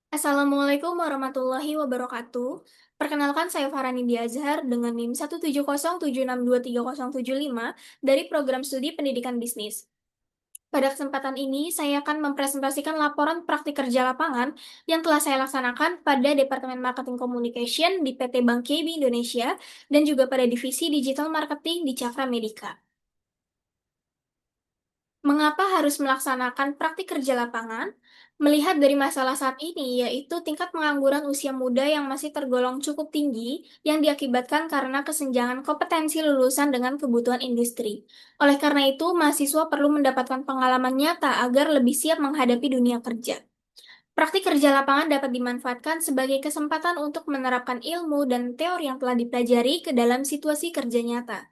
Assalamualaikum warahmatullahi wabarakatuh. Perkenalkan saya Farhani Azhar dengan NIM 17076230075 dari program studi pendidikan bisnis. Pada kesempatan ini, saya akan mempresentasikan laporan praktik kerja lapangan yang telah saya laksanakan pada Departemen Marketing Communication di PT Bank KB Indonesia dan juga pada Divisi Digital Marketing di Cakra Medica. Mengapa harus melaksanakan praktik kerja lapangan? Melihat dari masalah saat ini, yaitu tingkat pengangguran usia muda yang masih tergolong cukup tinggi, yang diakibatkan karena kesenjangan kompetensi lulusan dengan kebutuhan industri. Oleh karena itu, mahasiswa perlu mendapatkan pengalaman nyata agar lebih siap menghadapi dunia kerja. Praktik kerja lapangan dapat dimanfaatkan sebagai kesempatan untuk menerapkan ilmu dan teori yang telah dipelajari ke dalam situasi kerja nyata.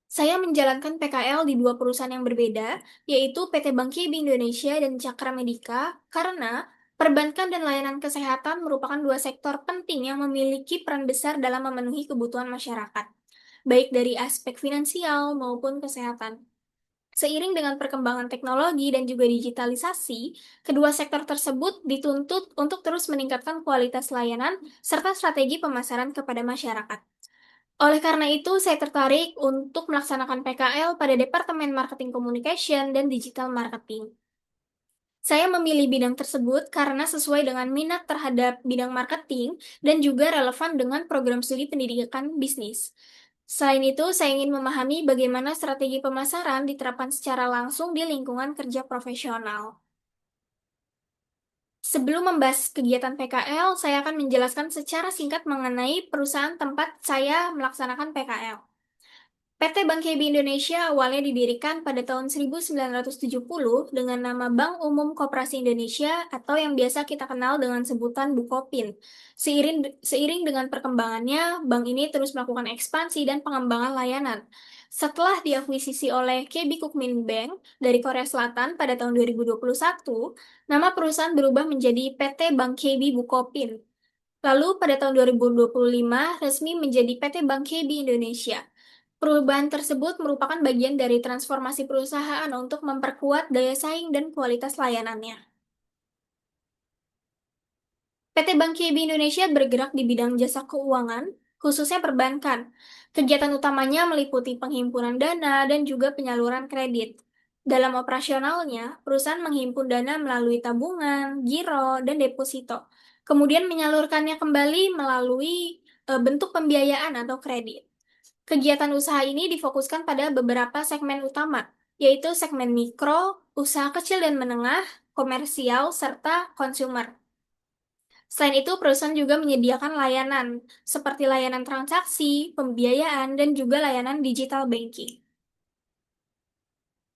Saya menjalankan PKL di dua perusahaan yang berbeda, yaitu PT Bank KB Indonesia dan Cakra Medica, karena perbankan dan layanan kesehatan merupakan dua sektor penting yang memiliki peran besar dalam memenuhi kebutuhan masyarakat, baik dari aspek finansial maupun kesehatan. Seiring dengan perkembangan teknologi dan juga digitalisasi, kedua sektor tersebut dituntut untuk terus meningkatkan kualitas layanan serta strategi pemasaran kepada masyarakat. Oleh karena itu, saya tertarik untuk melaksanakan PKL pada Departemen Marketing Communication dan Digital Marketing. Saya memilih bidang tersebut karena sesuai dengan minat terhadap bidang marketing dan juga relevan dengan program studi pendidikan bisnis. Selain itu, saya ingin memahami bagaimana strategi pemasaran diterapkan secara langsung di lingkungan kerja profesional. Sebelum membahas kegiatan PKL, saya akan menjelaskan secara singkat mengenai perusahaan tempat saya melaksanakan PKL. PT Bank KB Indonesia awalnya didirikan pada tahun 1970 dengan nama Bank Umum Koperasi Indonesia atau yang biasa kita kenal dengan sebutan Bukopin. Seiring dengan perkembangannya, bank ini terus melakukan ekspansi dan pengembangan layanan. Setelah diakuisisi oleh KB Kukmin Bank dari Korea Selatan pada tahun 2021, nama perusahaan berubah menjadi PT Bank KB Bukopin. Lalu pada tahun 2025 resmi menjadi PT Bank KB Indonesia. Perubahan tersebut merupakan bagian dari transformasi perusahaan untuk memperkuat daya saing dan kualitas layanannya. PT Bank KB Indonesia bergerak di bidang jasa keuangan, khususnya perbankan. Kegiatan utamanya meliputi penghimpunan dana dan juga penyaluran kredit. Dalam operasionalnya, perusahaan menghimpun dana melalui tabungan, giro, dan deposito. Kemudian menyalurkannya kembali melalui bentuk pembiayaan atau kredit. Kegiatan usaha ini difokuskan pada beberapa segmen utama, yaitu segmen mikro, usaha kecil dan menengah, komersial, serta konsumer. Selain itu, perusahaan juga menyediakan layanan, seperti layanan transaksi, pembiayaan, dan juga layanan digital banking.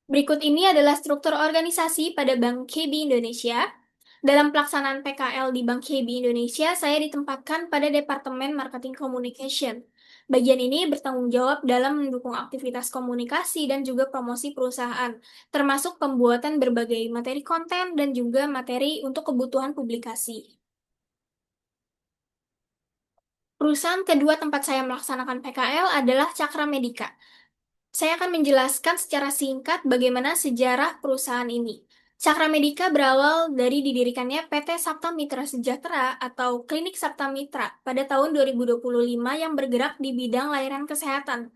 Berikut ini adalah struktur organisasi pada Bank KB Indonesia. Dalam pelaksanaan PKL di Bank KB Indonesia, saya ditempatkan pada Departemen Marketing Communication. Bagian ini bertanggung jawab dalam mendukung aktivitas komunikasi dan juga promosi perusahaan, termasuk pembuatan berbagai materi konten dan juga materi untuk kebutuhan publikasi. Perusahaan kedua tempat saya melaksanakan PKL adalah Cakra Medica. Saya akan menjelaskan secara singkat bagaimana sejarah perusahaan ini. Cakra Medica berawal dari didirikannya PT Sabta Mitra Sejahtera atau Klinik Sabta Mitra pada tahun 2025 yang bergerak di bidang layanan kesehatan.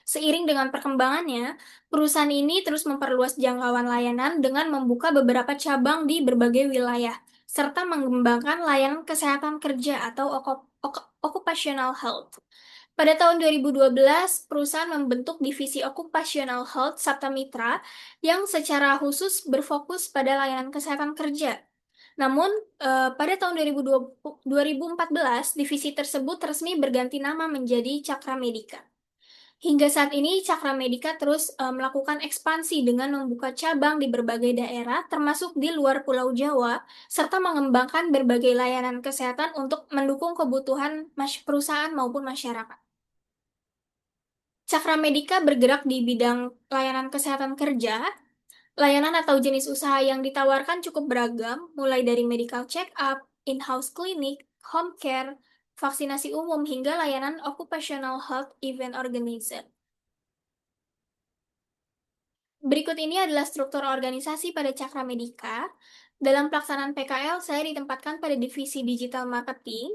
Seiring dengan perkembangannya, perusahaan ini terus memperluas jangkauan layanan dengan membuka beberapa cabang di berbagai wilayah, serta mengembangkan layanan kesehatan kerja atau occupational health. Pada tahun 2012, perusahaan membentuk divisi Occupational Health Sabta Mitra yang secara khusus berfokus pada layanan kesehatan kerja. Namun, pada tahun 2014, divisi tersebut resmi berganti nama menjadi Cakra Medica. Hingga saat ini, Cakra Medica terus melakukan ekspansi dengan membuka cabang di berbagai daerah, termasuk di luar Pulau Jawa, serta mengembangkan berbagai layanan kesehatan untuk mendukung kebutuhan perusahaan maupun masyarakat. Cakra Medica bergerak di bidang layanan kesehatan kerja. Layanan atau jenis usaha yang ditawarkan cukup beragam, mulai dari medical check-up, in-house clinic, home care, vaksinasi umum, hingga layanan occupational health event organizer. Berikut ini adalah struktur organisasi pada Cakra Medica. Dalam pelaksanaan PKL, saya ditempatkan pada divisi digital marketing.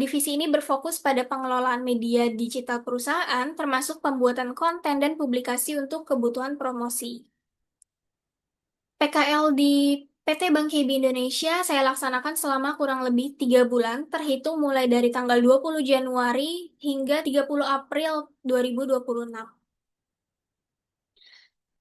Divisi ini berfokus pada pengelolaan media digital perusahaan, termasuk pembuatan konten dan publikasi untuk kebutuhan promosi. PKL di PT Bank KB Indonesia saya laksanakan selama kurang lebih 3 bulan, terhitung mulai dari tanggal 20 Januari hingga 30 April 2026.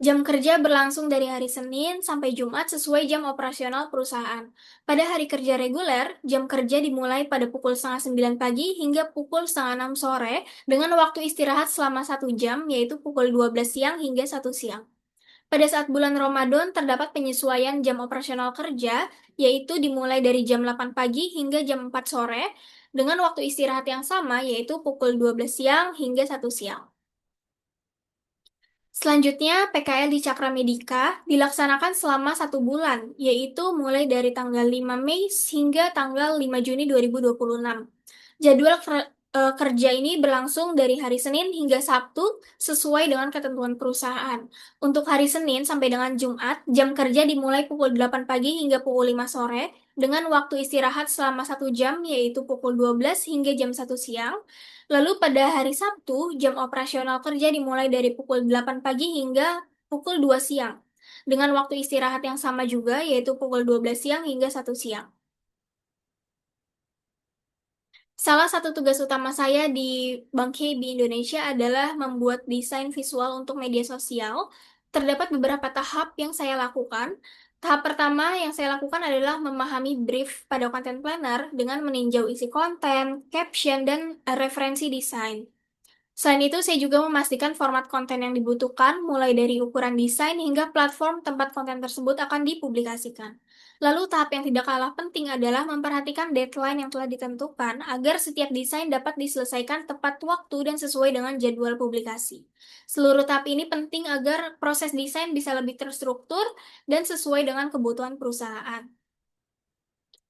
Jam kerja berlangsung dari hari Senin sampai Jumat sesuai jam operasional perusahaan. Pada hari kerja reguler, jam kerja dimulai pada pukul setengah 9 pagi hingga pukul setengah 6 sore dengan waktu istirahat selama 1 jam, yaitu pukul 12 siang hingga 1 siang. Pada saat bulan Ramadan terdapat penyesuaian jam operasional kerja, yaitu dimulai dari jam 8 pagi hingga jam 4 sore dengan waktu istirahat yang sama, yaitu pukul 12 siang hingga 1 siang. Selanjutnya, PKL di Cakra Medika dilaksanakan selama 1 bulan, yaitu mulai dari tanggal 5 Mei hingga tanggal 5 Juni 2026. Jadwal kerja ini berlangsung dari hari Senin hingga Sabtu sesuai dengan ketentuan perusahaan. Untuk hari Senin sampai dengan Jumat, jam kerja dimulai pukul 8 pagi hingga pukul 5 sore dengan waktu istirahat selama 1 jam, yaitu pukul 12 hingga jam 1 siang. Lalu pada hari Sabtu, jam operasional kerja dimulai dari pukul 8 pagi hingga pukul 2 siang. Dengan waktu istirahat yang sama juga, yaitu pukul 12 siang hingga 1 siang. Salah satu tugas utama saya di Bank KB Indonesia adalah membuat desain visual untuk media sosial. Terdapat beberapa tahap yang saya lakukan. Tahap pertama yang saya lakukan adalah memahami brief pada content planner dengan meninjau isi konten, caption, dan referensi desain. Selain itu, saya juga memastikan format konten yang dibutuhkan, mulai dari ukuran desain hingga platform tempat konten tersebut akan dipublikasikan. Lalu, tahap yang tidak kalah penting adalah memperhatikan deadline yang telah ditentukan agar setiap desain dapat diselesaikan tepat waktu dan sesuai dengan jadwal publikasi. Seluruh tahap ini penting agar proses desain bisa lebih terstruktur dan sesuai dengan kebutuhan perusahaan.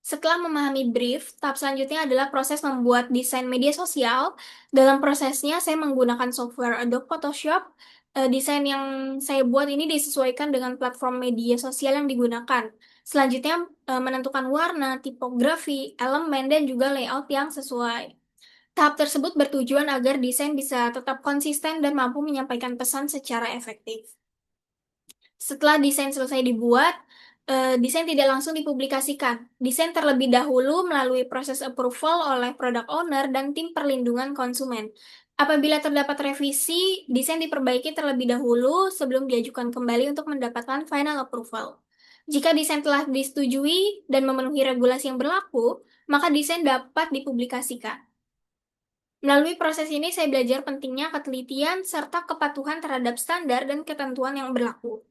Setelah memahami brief, tahap selanjutnya adalah proses membuat desain media sosial. Dalam prosesnya, saya menggunakan software Adobe Photoshop. Desain yang saya buat ini disesuaikan dengan platform media sosial yang digunakan. Selanjutnya, menentukan warna, tipografi, elemen, dan juga layout yang sesuai. Tahap tersebut bertujuan agar desain bisa tetap konsisten dan mampu menyampaikan pesan secara efektif. Setelah desain selesai dibuat, desain tidak langsung dipublikasikan. Desain terlebih dahulu melalui proses approval oleh product owner dan tim perlindungan konsumen. Apabila terdapat revisi, desain diperbaiki terlebih dahulu sebelum diajukan kembali untuk mendapatkan final approval. Jika desain telah disetujui dan memenuhi regulasi yang berlaku, maka desain dapat dipublikasikan. Melalui proses ini, saya belajar pentingnya ketelitian serta kepatuhan terhadap standar dan ketentuan yang berlaku.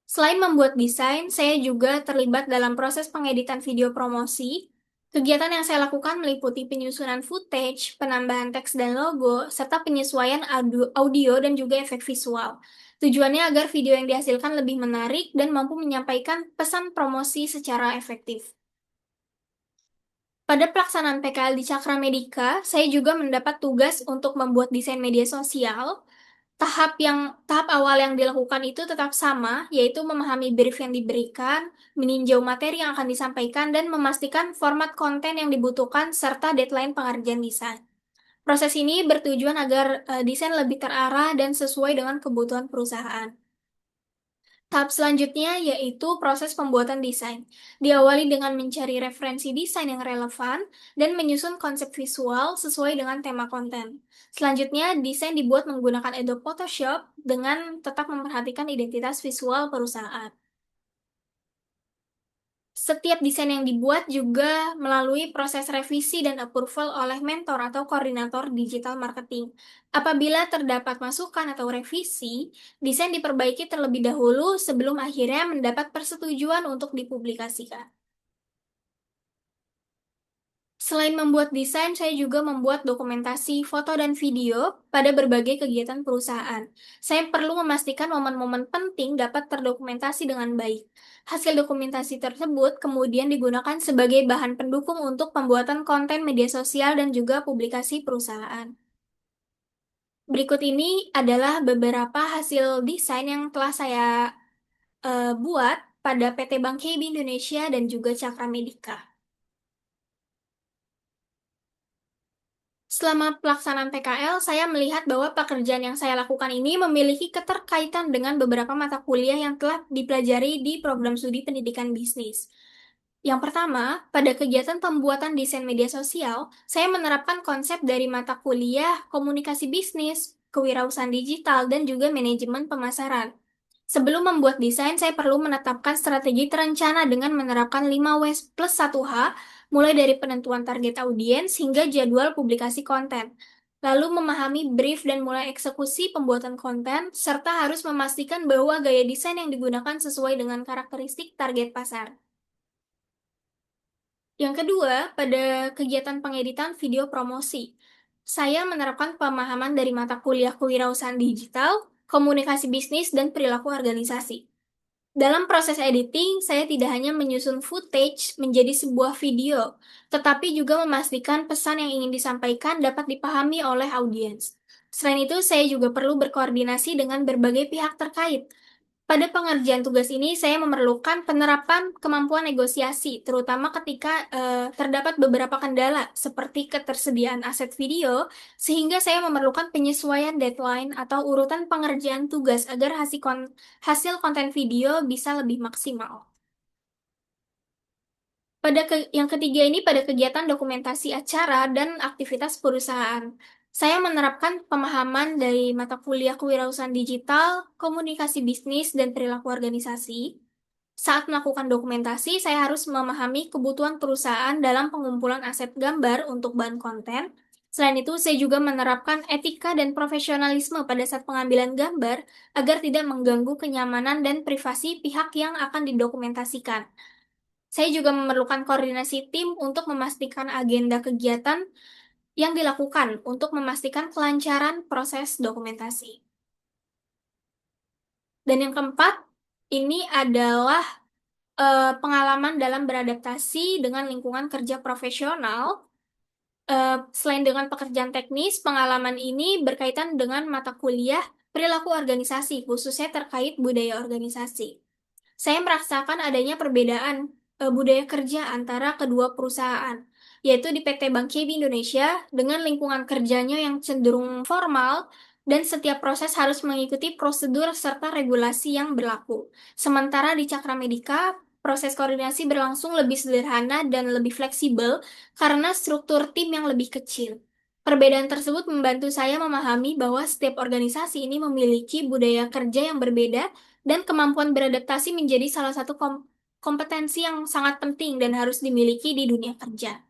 Selain membuat desain, saya juga terlibat dalam proses pengeditan video promosi. Kegiatan yang saya lakukan meliputi penyusunan footage, penambahan teks dan logo, serta penyesuaian audio dan juga efek visual. Tujuannya agar video yang dihasilkan lebih menarik dan mampu menyampaikan pesan promosi secara efektif. Pada pelaksanaan PKL di Cakra Medika, saya juga mendapat tugas untuk membuat desain media sosial. Tahap awal yang dilakukan itu tetap sama, yaitu memahami brief yang diberikan, meninjau materi yang akan disampaikan, dan memastikan format konten yang dibutuhkan serta deadline pengerjaan desain. Proses ini bertujuan agar desain lebih terarah dan sesuai dengan kebutuhan perusahaan. Tahap selanjutnya yaitu proses pembuatan desain. Diawali dengan mencari referensi desain yang relevan dan menyusun konsep visual sesuai dengan tema konten. Selanjutnya, desain dibuat menggunakan Adobe Photoshop dengan tetap memperhatikan identitas visual perusahaan. Setiap desain yang dibuat juga melalui proses revisi dan approval oleh mentor atau koordinator digital marketing. Apabila terdapat masukan atau revisi, desain diperbaiki terlebih dahulu sebelum akhirnya mendapat persetujuan untuk dipublikasikan. Selain membuat desain, saya juga membuat dokumentasi, foto, dan video pada berbagai kegiatan perusahaan. Saya perlu memastikan momen-momen penting dapat terdokumentasi dengan baik. Hasil dokumentasi tersebut kemudian digunakan sebagai bahan pendukung untuk pembuatan konten media sosial dan juga publikasi perusahaan. Berikut ini adalah beberapa hasil desain yang telah saya buat pada PT Bank KB Indonesia dan juga Cakra Medika. Selama pelaksanaan PKL, saya melihat bahwa pekerjaan yang saya lakukan ini memiliki keterkaitan dengan beberapa mata kuliah yang telah dipelajari di program studi pendidikan bisnis. Yang pertama, pada kegiatan pembuatan desain media sosial, saya menerapkan konsep dari mata kuliah komunikasi bisnis, kewirausahaan digital, dan juga manajemen pemasaran. Sebelum membuat desain, saya perlu menetapkan strategi terencana dengan menerapkan 5W plus 1H, mulai dari penentuan target audiens hingga jadwal publikasi konten. Lalu memahami brief dan mulai eksekusi pembuatan konten, serta harus memastikan bahwa gaya desain yang digunakan sesuai dengan karakteristik target pasar. Yang kedua, pada kegiatan pengeditan video promosi, saya menerapkan pemahaman dari mata kuliah kewirausahaan digital, komunikasi bisnis, dan perilaku organisasi. Dalam proses editing, saya tidak hanya menyusun footage menjadi sebuah video, tetapi juga memastikan pesan yang ingin disampaikan dapat dipahami oleh audiens. Selain itu, saya juga perlu berkoordinasi dengan berbagai pihak terkait. Pada pengerjaan tugas ini, saya memerlukan penerapan kemampuan negosiasi, terutama ketika terdapat beberapa kendala, seperti ketersediaan aset video, sehingga saya memerlukan penyesuaian deadline atau urutan pengerjaan tugas agar hasil konten video bisa lebih maksimal. Yang ketiga ini pada kegiatan dokumentasi acara dan aktivitas perusahaan. Saya menerapkan pemahaman dari mata kuliah kewirausahaan digital, komunikasi bisnis, dan perilaku organisasi. Saat melakukan dokumentasi, saya harus memahami kebutuhan perusahaan dalam pengumpulan aset gambar untuk bahan konten. Selain itu, saya juga menerapkan etika dan profesionalisme pada saat pengambilan gambar agar tidak mengganggu kenyamanan dan privasi pihak yang akan didokumentasikan. Saya juga memerlukan koordinasi tim untuk memastikan agenda kegiatan yang dilakukan untuk memastikan kelancaran proses dokumentasi. Dan yang keempat, ini adalah pengalaman dalam beradaptasi dengan lingkungan kerja profesional. Selain dengan pekerjaan teknis, pengalaman ini berkaitan dengan mata kuliah perilaku organisasi, khususnya terkait budaya organisasi. Saya merasakan adanya perbedaan budaya kerja antara kedua perusahaan, yaitu di PT Bank KB Indonesia dengan lingkungan kerjanya yang cenderung formal dan setiap proses harus mengikuti prosedur serta regulasi yang berlaku. Sementara di Cakra Medika, proses koordinasi berlangsung lebih sederhana dan lebih fleksibel karena struktur tim yang lebih kecil. Perbedaan tersebut membantu saya memahami bahwa setiap organisasi ini memiliki budaya kerja yang berbeda dan kemampuan beradaptasi menjadi salah satu kompetensi yang sangat penting dan harus dimiliki di dunia kerja.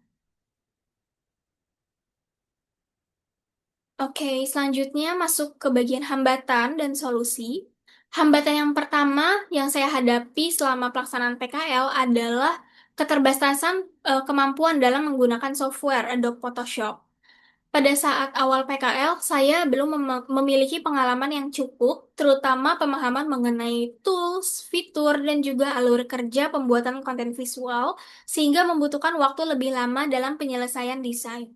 Oke, selanjutnya masuk ke bagian hambatan dan solusi. Hambatan yang pertama yang saya hadapi selama pelaksanaan PKL adalah keterbatasan kemampuan dalam menggunakan software Adobe Photoshop. Pada saat awal PKL, saya belum memiliki pengalaman yang cukup, terutama pemahaman mengenai tools, fitur, dan juga alur kerja pembuatan konten visual, sehingga membutuhkan waktu lebih lama dalam penyelesaian desain.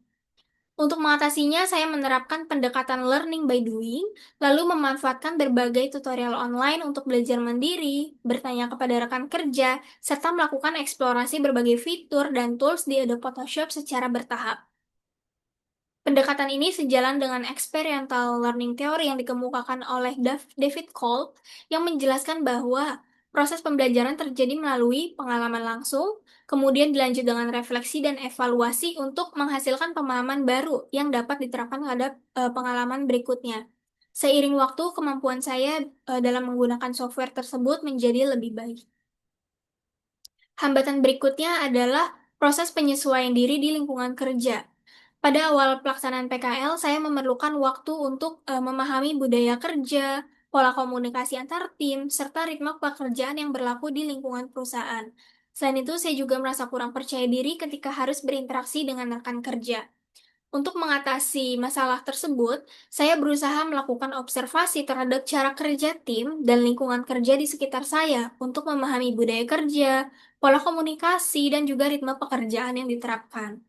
Untuk mengatasinya, saya menerapkan pendekatan learning by doing, lalu memanfaatkan berbagai tutorial online untuk belajar mandiri, bertanya kepada rekan kerja, serta melakukan eksplorasi berbagai fitur dan tools di Adobe Photoshop secara bertahap. Pendekatan ini sejalan dengan experiential learning theory yang dikemukakan oleh David Kolb, yang menjelaskan bahwa proses pembelajaran terjadi melalui pengalaman langsung, kemudian dilanjut dengan refleksi dan evaluasi untuk menghasilkan pemahaman baru yang dapat diterapkan terhadap pengalaman berikutnya. Seiring waktu, kemampuan saya dalam menggunakan software tersebut menjadi lebih baik. Hambatan berikutnya adalah proses penyesuaian diri di lingkungan kerja. Pada awal pelaksanaan PKL, saya memerlukan waktu untuk memahami budaya kerja, pola komunikasi antar tim, serta ritme pekerjaan yang berlaku di lingkungan perusahaan. Selain itu, saya juga merasa kurang percaya diri ketika harus berinteraksi dengan rekan kerja. Untuk mengatasi masalah tersebut, saya berusaha melakukan observasi terhadap cara kerja tim dan lingkungan kerja di sekitar saya untuk memahami budaya kerja, pola komunikasi, dan juga ritme pekerjaan yang diterapkan.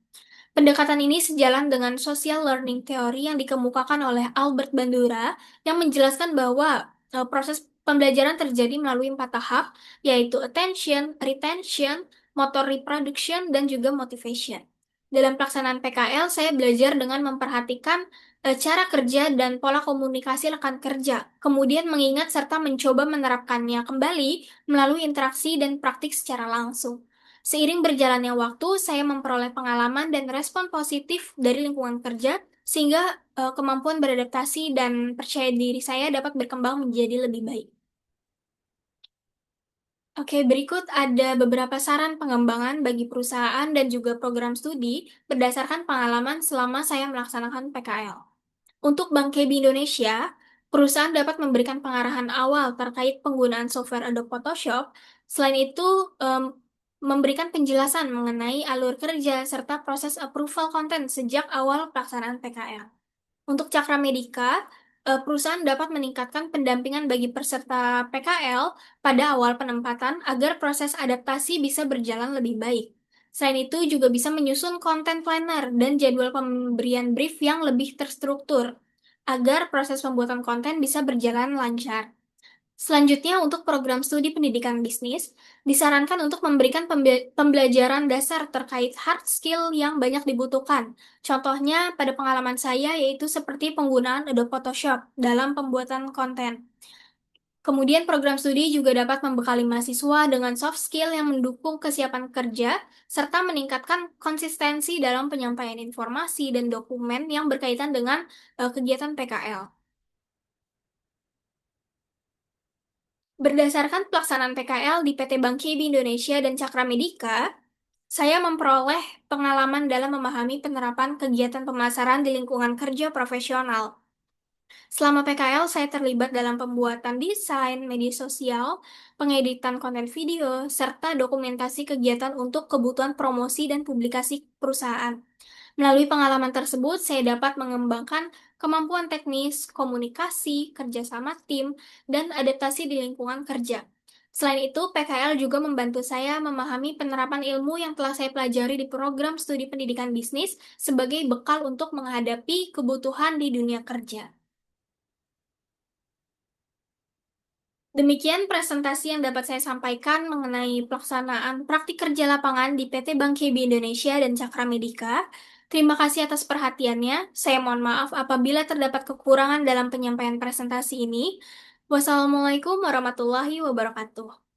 Pendekatan ini sejalan dengan social learning theory yang dikemukakan oleh Albert Bandura yang menjelaskan bahwa proses Pembelajaran terjadi melalui 4 tahap, yaitu attention, retention, motor reproduction, dan juga motivation. Dalam pelaksanaan PKL, saya belajar dengan memperhatikan cara kerja dan pola komunikasi rekan kerja, kemudian mengingat serta mencoba menerapkannya kembali melalui interaksi dan praktik secara langsung. Seiring berjalannya waktu, saya memperoleh pengalaman dan respon positif dari lingkungan kerja, sehingga kemampuan beradaptasi dan percaya diri saya dapat berkembang menjadi lebih baik. Oke, berikut ada beberapa saran pengembangan bagi perusahaan dan juga program studi berdasarkan pengalaman selama saya melaksanakan PKL. Untuk Bank KB Indonesia, perusahaan dapat memberikan pengarahan awal terkait penggunaan software Adobe Photoshop. Selain itu, memberikan penjelasan mengenai alur kerja serta proses approval konten sejak awal pelaksanaan PKL. Untuk Cakra Medika, perusahaan dapat meningkatkan pendampingan bagi peserta PKL pada awal penempatan agar proses adaptasi bisa berjalan lebih baik. Selain itu, juga bisa menyusun konten planner dan jadwal pemberian brief yang lebih terstruktur, agar proses pembuatan konten bisa berjalan lancar. Selanjutnya, untuk program studi pendidikan bisnis, disarankan untuk memberikan pembelajaran dasar terkait hard skill yang banyak dibutuhkan. Contohnya, pada pengalaman saya, yaitu seperti penggunaan Adobe Photoshop dalam pembuatan konten. Kemudian, program studi juga dapat membekali mahasiswa dengan soft skill yang mendukung kesiapan kerja, serta meningkatkan konsistensi dalam penyampaian informasi dan dokumen yang berkaitan dengan kegiatan PKL. Berdasarkan pelaksanaan PKL di PT Bank KB Indonesia dan Cakra Medika, saya memperoleh pengalaman dalam memahami penerapan kegiatan pemasaran di lingkungan kerja profesional. Selama PKL, saya terlibat dalam pembuatan desain media sosial, pengeditan konten video, serta dokumentasi kegiatan untuk kebutuhan promosi dan publikasi perusahaan. Melalui pengalaman tersebut, saya dapat mengembangkan kemampuan teknis, komunikasi, kerjasama tim, dan adaptasi di lingkungan kerja. Selain itu, PKL juga membantu saya memahami penerapan ilmu yang telah saya pelajari di program studi pendidikan bisnis sebagai bekal untuk menghadapi kebutuhan di dunia kerja. Demikian presentasi yang dapat saya sampaikan mengenai pelaksanaan praktik kerja lapangan di PT Bank KB Indonesia dan Cakra Medika. Terima kasih atas perhatiannya. Saya mohon maaf apabila terdapat kekurangan dalam penyampaian presentasi ini. Wassalamualaikum warahmatullahi wabarakatuh.